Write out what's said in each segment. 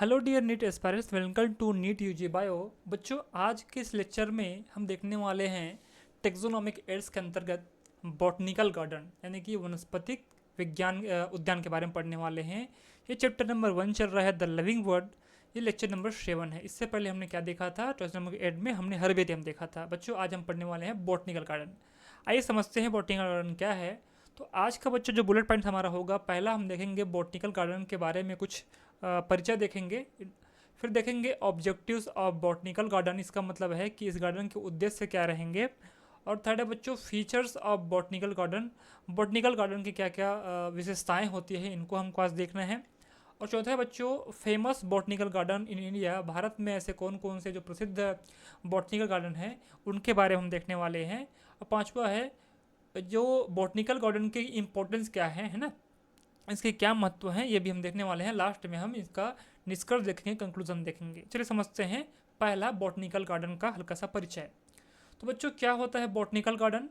Hello dear NEET aspirants, welcome to NEET UG bio. बच्चों, आज के इस लेक्चर में हम देखने वाले हैं टेक्सोनोमिक एड्स के अंतर्गत बॉटनिकल गार्डन यानी कि वनस्पतिक विज्ञान उद्यान के बारे में पढ़ने वाले हैं। ये चैप्टर नंबर 1 चल रहा है, द लिविंग वर्ड। ये लेक्चर नंबर 7 है। इससे पहले हमने क्या देखा था? टेक्सोनोमिक एड में हमने हर्बेरियम देखा था। बच्चों, आज हम पढ़ने वाले हैं बॉटनिकल गार्डन। आइए समझते हैं बॉटनिकल गार्डन क्या है। तो आज का बच्चों जो बुलेट पॉइंट हमारा होगा, पहला हम देखेंगे बॉटनिकल गार्डन के बारे में कुछ परिचय देखेंगे। फिर देखेंगे ऑब्जेक्टिव्स ऑफ बॉटनिकल गार्डन, इसका मतलब है कि इस गार्डन के उद्देश्य क्या रहेंगे। और थर्ड है बच्चों features of botanical garden, botanical garden की क्या क्या विशेषताएं होती है, इनको हमको आज देखना है। और चौथा है बच्चों famous botanical garden in India, Bharat में ऐसे कौन कौन से जो प्रसिद्ध बॉटनिकल गार्डन हैं उनके बारे में हम देखने वाले हैं। और पांचवा है जो बॉटनिकल गार्डन की इम्पोर्टेंस क्या है ना, इसके क्या महत्व हैं, ये भी हम देखने वाले हैं। लास्ट में हम इसका निष्कर्ष देखेंगे, कंक्लूजन देखेंगे। चलिए समझते हैं पहला बॉटनिकल गार्डन का हल्का सा परिचय। तो बच्चों क्या होता है बॉटनिकल गार्डन?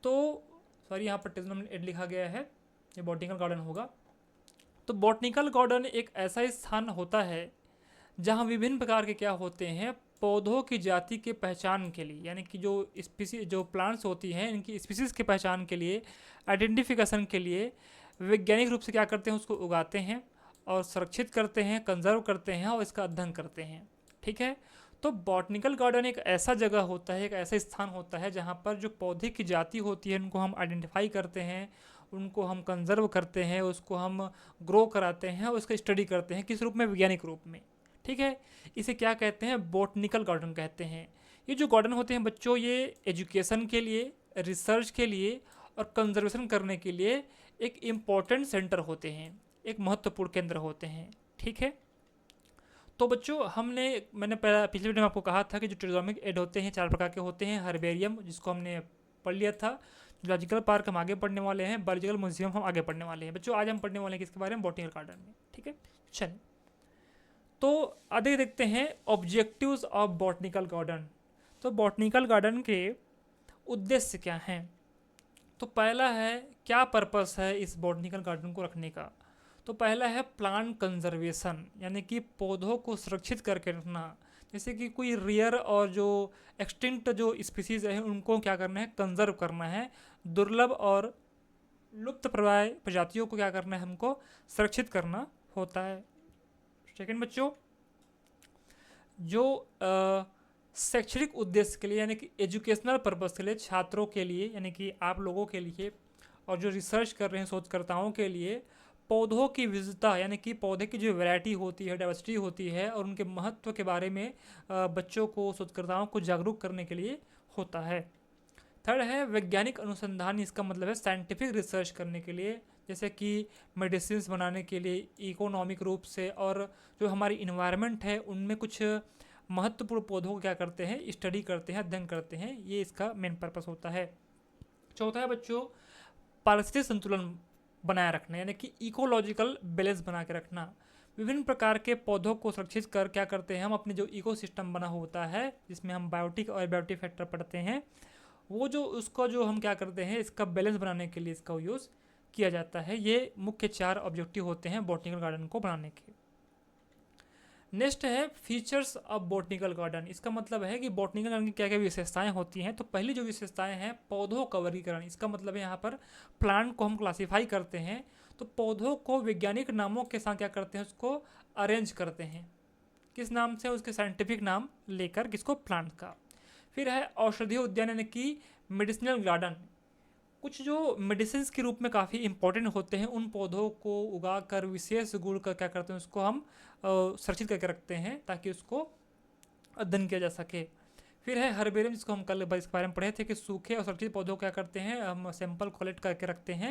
तो सॉरी, यहाँ पर टेक्सोनोमिक एड लिखा गया है, ये बॉटनिकल गार्डन होगा। तो बॉटनिकल गार्डन एक ऐसा स्थान होता है जहाँ विभिन्न प्रकार के क्या होते हैं, पौधों की जाति के पहचान के लिए, यानी कि जो स्पीसीज जो प्लांट्स होती हैं इनकी स्पीसीज के पहचान के लिए, आइडेंटिफिकेशन के लिए वैज्ञानिक रूप से क्या करते हैं, उसको उगाते हैं और संरक्षित करते हैं, कंजर्व करते हैं और इसका अध्ययन करते हैं। ठीक है। तो बॉटनिकल गार्डन एक ऐसा जगह होता है, एक ऐसा स्थान होता है जहाँ पर जो पौधे की जाति होती है उनको हम आइडेंटिफाई करते हैं, उनको हम कंजर्व करते हैं, उसको हम ग्रो कराते हैं और उसका स्टडी करते हैं। किस रूप में? वैज्ञानिक रूप में। ठीक है। इसे क्या कहते हैं? बॉटनिकल गार्डन कहते हैं। ये जो गार्डन होते हैं बच्चों, ये एजुकेशन के लिए, रिसर्च के लिए और कंजर्वेशन करने के लिए एक इम्पॉर्टेंट सेंटर होते हैं, एक महत्वपूर्ण केंद्र होते हैं। ठीक है। तो बच्चों मैंने पिछले वीडियो में आपको कहा था कि जो टेक्सोनोमिक एड होते हैं 4 प्रकार के होते हैं। हर्बेरियम, जिसको हमने पढ़ लिया था। जूलॉजिकल पार्क हम आगे पढ़ने वाले हैं, बायोलॉजिकल म्यूजियम हम आगे पढ़ने वाले हैं। बच्चों आज हम पढ़ने वाले हैं किसके बारे में? बॉटनिकल गार्डन में। ठीक है। चलिए तो आगे देखते हैं ऑब्जेक्टिव्स ऑफ बॉटनिकल गार्डन। तो बॉटनिकल गार्डन के उद्देश्य क्या हैं? तो पहला है क्या पर्पस है इस बॉटनिकल गार्डन को रखने का। तो पहला है प्लांट कंजर्वेशन, यानी कि पौधों को सुरक्षित करके रखना। जैसे कि कोई रेयर और जो एक्सटिंक्ट जो स्पीसीज है उनको क्या करना है? कंजर्व करना है। दुर्लभ और लुप्त प्राय प्रजातियों को क्या करना है? हमको सुरक्षित करना होता है। सेकंड बच्चों, जो शैक्षणिक उद्देश्य के लिए, यानी कि एजुकेशनल पर्पस के लिए, छात्रों के लिए, यानी कि आप लोगों के लिए और जो रिसर्च कर रहे हैं शोधकर्ताओं के लिए, पौधों की विविधता यानी कि पौधे की जो वैरायटी होती है, डाइवर्सिटी होती है, और उनके महत्व के बारे में बच्चों को, शोधकर्ताओं को जागरूक करने के लिए होता है। थर्ड है वैज्ञानिक अनुसंधान, इसका मतलब है साइंटिफिक रिसर्च करने के लिए, जैसे कि मेडिसिन बनाने के लिए इकोनॉमिक रूप से, और जो हमारी इन्वायरमेंट है उनमें कुछ महत्वपूर्ण पौधों को क्या करते हैं? स्टडी करते हैं, अध्ययन करते हैं। ये इसका मेन पर्पस होता है। चौथा है बच्चों पारिस्थितिक संतुलन बनाए रखना, यानी कि इकोलॉजिकल बैलेंस बना के रखना। विभिन्न प्रकार के पौधों को सुरक्षित कर क्या करते हैं हम? अपने जो इकोसिस्टम बना होता है, जिसमें हम बायोटिक और एबायोटिक फैक्टर पढ़ते हैं, वो जो उसका जो हम क्या करते हैं, इसका बैलेंस बनाने के लिए इसका यूज़ किया जाता है। ये मुख्य 4 ऑब्जेक्टिव होते हैं बॉटनिकल गार्डन को बनाने के। नेक्स्ट है फीचर्स ऑफ बॉटनिकल गार्डन। इसका मतलब है कि बॉटनिकल गार्डन की क्या क्या विशेषताएं होती हैं। तो पहली जो विशेषताएं हैं, पौधों का वर्गीकरण। इसका मतलब है यहाँ पर प्लांट को हम क्लासीफाई करते हैं, तो पौधों को वैज्ञानिक नामों के साथ क्या करते हैं? उसको अरेंज करते हैं। किस नाम से? उसके साइंटिफिक नाम लेकर, किसको? प्लांट का। फिर है औषधीय उद्यान, यानी कि मेडिसिनल गार्डन। कुछ जो मेडिसिन के रूप में काफ़ी इंपॉर्टेंट होते हैं, उन पौधों को उगा कर विशेष गुण का क्या करते हैं? उसको हम संरक्षित करके रखते हैं ताकि उसको अध्ययन किया जा सके। फिर है हर्बेरियम, जिसको हम कल इसके बारे में पढ़े थे कि सूखे और सुरक्षित पौधों को क्या करते हैं? हम सैंपल कलेक्ट करके रखते हैं।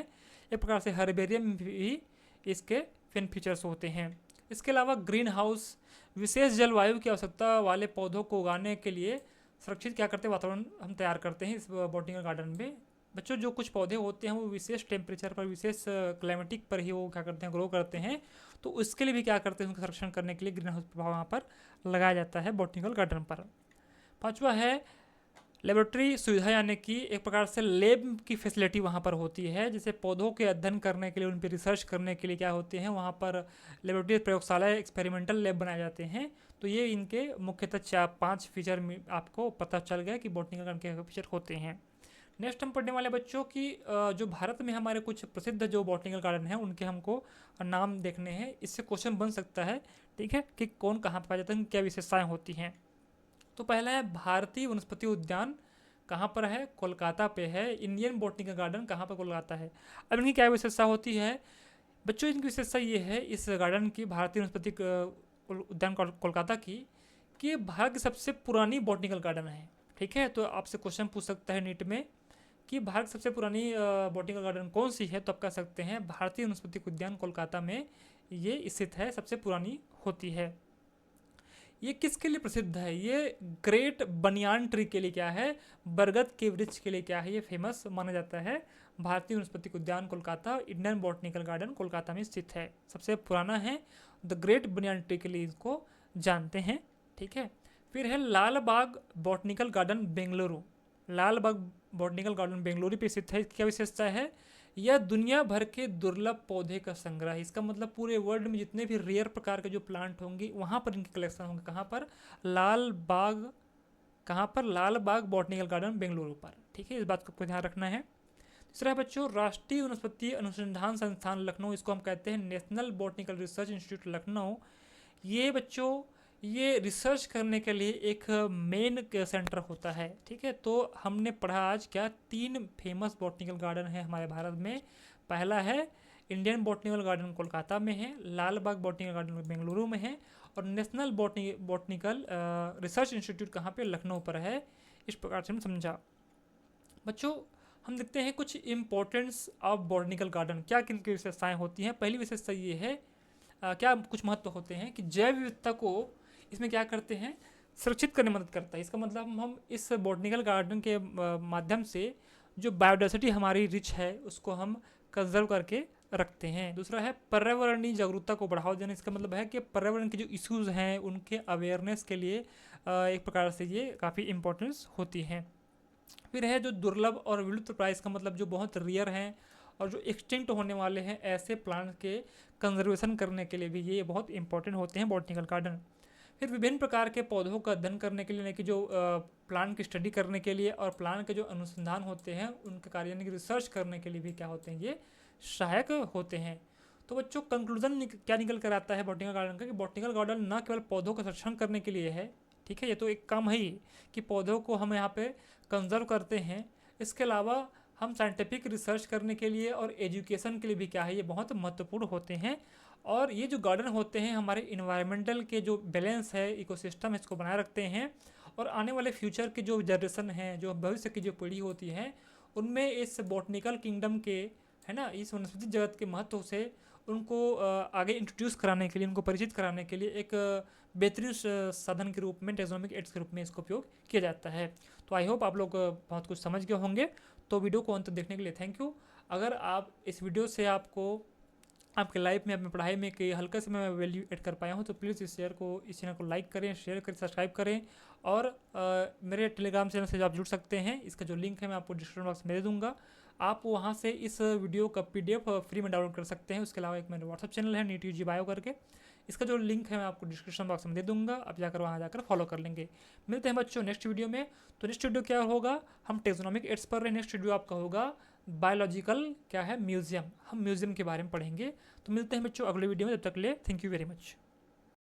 एक प्रकार से हर्बेरियम भी इसके फिन फीचर्स होते हैं। इसके अलावा ग्रीन हाउस, विशेष जलवायु की आवश्यकता वाले पौधों को उगाने के लिए सुरक्षित क्या करते हैं? वातावरण हम तैयार करते हैं इस बॉटनिकल गार्डन में। बच्चों जो कुछ पौधे होते हैं वो विशेष टेम्परेचर पर, विशेष क्लाइमेटिक पर ही वो क्या करते हैं? ग्रो करते हैं। तो उसके लिए भी क्या करते हैं? उनका संरक्षण करने के लिए ग्रीन हाउस प्रभाव वहाँ पर लगाया जाता है बॉटनिकल गार्डन पर। पांचवा है लेबोरेटरी सुविधा यानी कि एक प्रकार से लैब की फैसिलिटी वहाँ पर होती है, जैसे पौधों के अध्ययन करने के लिए, उन पर रिसर्च करने के लिए क्या होते हैं वहाँ पर लेबोरेटरी प्रयोगशाला एक्सपेरिमेंटल लैब बनाए जाते हैं। तो ये इनके मुख्यतः 4-5 फीचर आपको पता चल गया कि बॉटनिकल गार्डन के फीचर होते हैं। नेक्स्ट हम पढ़ने वाले बच्चों की जो भारत में हमारे कुछ प्रसिद्ध जो बॉटनिकल गार्डन हैं उनके हमको नाम देखने हैं। इससे क्वेश्चन बन सकता है, ठीक है, कि कौन कहाँ पर पाया जाता है, क्या विशेषताएँ होती हैं। तो पहला है भारतीय वनस्पति उद्यान, कहाँ पर है? कोलकाता पे है। इंडियन बॉटनिकल गार्डन कहाँ पर? कोलकाता है। अब इनकी क्या विशेषता होती है बच्चों? इनकी विशेषता ये है इस गार्डन की, भारतीय वनस्पति उद्यान कोलकाता की, कि भारत की सबसे पुरानी बॉटनिकल गार्डन है। ठीक है, तो आपसे क्वेश्चन पूछ सकता है नीट में कि भारत की सबसे पुरानी बॉटनिकल गार्डन कौन सी है, तो आप कह सकते हैं भारतीय वनस्पति उद्यान कोलकाता में ये स्थित है, सबसे पुरानी होती है। ये किसके लिए प्रसिद्ध है? ये ग्रेट बनियान ट्री के लिए क्या है? बरगद के वृक्ष के लिए क्या है? ये फेमस माना जाता है। भारतीय वनस्पति उद्यान Kolkata, Indian botanical garden Kolkata में स्थित है, सबसे पुराना है। द ग्रेट बनियान ट्री के लिए इसको जानते हैं। ठीक है, फिर है लाल बाग बॉटनिकल गार्डन बेंगलुरु। लाल बाग बॉटनिकल गार्डन बेंगलुरु पे स्थित है। क्या विशेषता है? यह दुनिया भर के दुर्लभ पौधे का संग्रह है। इसका मतलब पूरे वर्ल्ड में जितने भी रेयर प्रकार के जो प्लांट होंगे वहाँ पर इनके कलेक्शन होंगे। कहाँ पर? लाल बाग। कहाँ पर? लाल बाग बॉटनिकल गार्डन बेंगलुरु पर। ठीक है, इस बात को ध्यान रखना है। तीसरा है बच्चों राष्ट्रीय वनस्पति अनुसंधान संस्थान लखनऊ, इसको हम कहते हैं national botanical research institute Lucknow. ये बच्चों ये रिसर्च करने के लिए एक मेन सेंटर होता है। ठीक है, तो हमने पढ़ा आज क्या? 3 फेमस बॉटनिकल गार्डन है हमारे भारत में। पहला है इंडियन बॉटनिकल गार्डन कोलकाता में है, लाल बाग बॉटनिकल गार्डन बेंगलुरु में है, और नेशनल बॉटनिकल रिसर्च इंस्टीट्यूट कहाँ पे? लखनऊ पर है। इस प्रकार से हम समझा। बच्चों हम देखते हैं कुछ इम्पोर्टेंस ऑफ बॉटनिकल गार्डन, क्या किन की विशेषताएँ होती हैं। पहली विशेषता ये है क्या कुछ महत्व होते हैं कि जैव विविधता को इसमें क्या करते हैं? सुरक्षित करने में मदद करता है। इसका मतलब हम इस बॉटनिकल गार्डन के माध्यम से जो बायोडाइवर्सिटी हमारी रिच है उसको हम कंजर्व करके रखते हैं। दूसरा है पर्यावरणीय जागरूकता को बढ़ावा देना। इसका मतलब है कि पर्यावरण के जो इश्यूज़ हैं उनके अवेयरनेस के लिए एक प्रकार से ये काफ़ी इम्पोर्टेंस होती हैं। फिर है जो दुर्लभ और विलुप्त प्राइस, का मतलब जो बहुत रेयर हैं और जो एक्सटिंक्ट होने वाले हैं ऐसे प्लांट के कंजर्वेशन करने के लिए भी ये बहुत इंपॉर्टेंट होते हैं बॉटनिकल गार्डन। फिर विभिन्न प्रकार के पौधों का अध्ययन करने के लिए, यानी कि जो प्लांट की स्टडी करने के लिए और प्लांट के जो अनुसंधान होते हैं उनके कार्य यानी कि रिसर्च करने के लिए भी क्या होते हैं? ये सहायक होते हैं। तो बच्चों कंक्लूजन क्या निकल कर आता है बॉटनिकल गार्डन का कि बॉटनिकल गार्डन न केवल पौधों का संरक्षण करने के लिए है, ठीक है, ये तो एक काम है ही कि पौधों को हम यहाँ पे कंजर्व करते हैं, इसके अलावा हम साइंटिफिक रिसर्च करने के लिए और एजुकेशन के लिए भी क्या है? ये बहुत महत्वपूर्ण होते हैं। और ये जो गार्डन होते हैं हमारे इन्वायरमेंटल के जो बैलेंस है, इकोसिस्टम है, इसको बनाए रखते हैं। और आने वाले फ्यूचर के जो जनरेशन हैं, जो भविष्य की जो पीढ़ी होती है, उनमें इस बॉटनिकल किंगडम के, है ना, इस वनस्पति जगत के महत्व से उनको आगे इंट्रोड्यूस कराने के लिए, उनको परिचित कराने के लिए एक बेहतरीन साधन के रूप में, टैक्सोनॉमिक एड्स के रूप में इसका उपयोग किया जाता है। तो आई होप आप लोग बहुत कुछ समझ गए होंगे। तो वीडियो को अंत तक देखने के लिए थैंक यू। अगर आप इस वीडियो से आपको आपके लाइफ में, अपनी पढ़ाई में कि हल्का से मैं वैल्यू ऐड कर पाया हूँ तो प्लीज़ इस चैनल को लाइक करें, शेयर करें, सब्सक्राइब करें। और मेरे टेलीग्राम चैनल से आप जुड़ सकते हैं, इसका जो लिंक है मैं आपको डिस्क्रिप्शन बॉक्स में दे दूँगा। आप वहाँ से इस वीडियो का PDF फ्री में डाउनलोड कर सकते हैं। उसके अलावा एक मेरा व्हाट्सअप चैनल है नीट यूजी बायो करके, इसका जो लिंक है मैं आपको डिस्क्रिप्शन बॉक्स में दे दूँगा, आप जाकर वहाँ जाकर फॉलो कर लेंगे। मिलते हैं बच्चों नेक्स्ट वीडियो में। तो नेक्स्ट वीडियो क्या होगा? हम टैक्सोनॉमिक एड्स पर रहे। नेक्स्ट वीडियो आपका होगा बायोलॉजिकल क्या है? म्यूजियम। हम म्यूजियम के बारे में पढ़ेंगे। तो मिलते हैं बच्चों अगले वीडियो में, तब तक के लिए थैंक यू वेरी मच।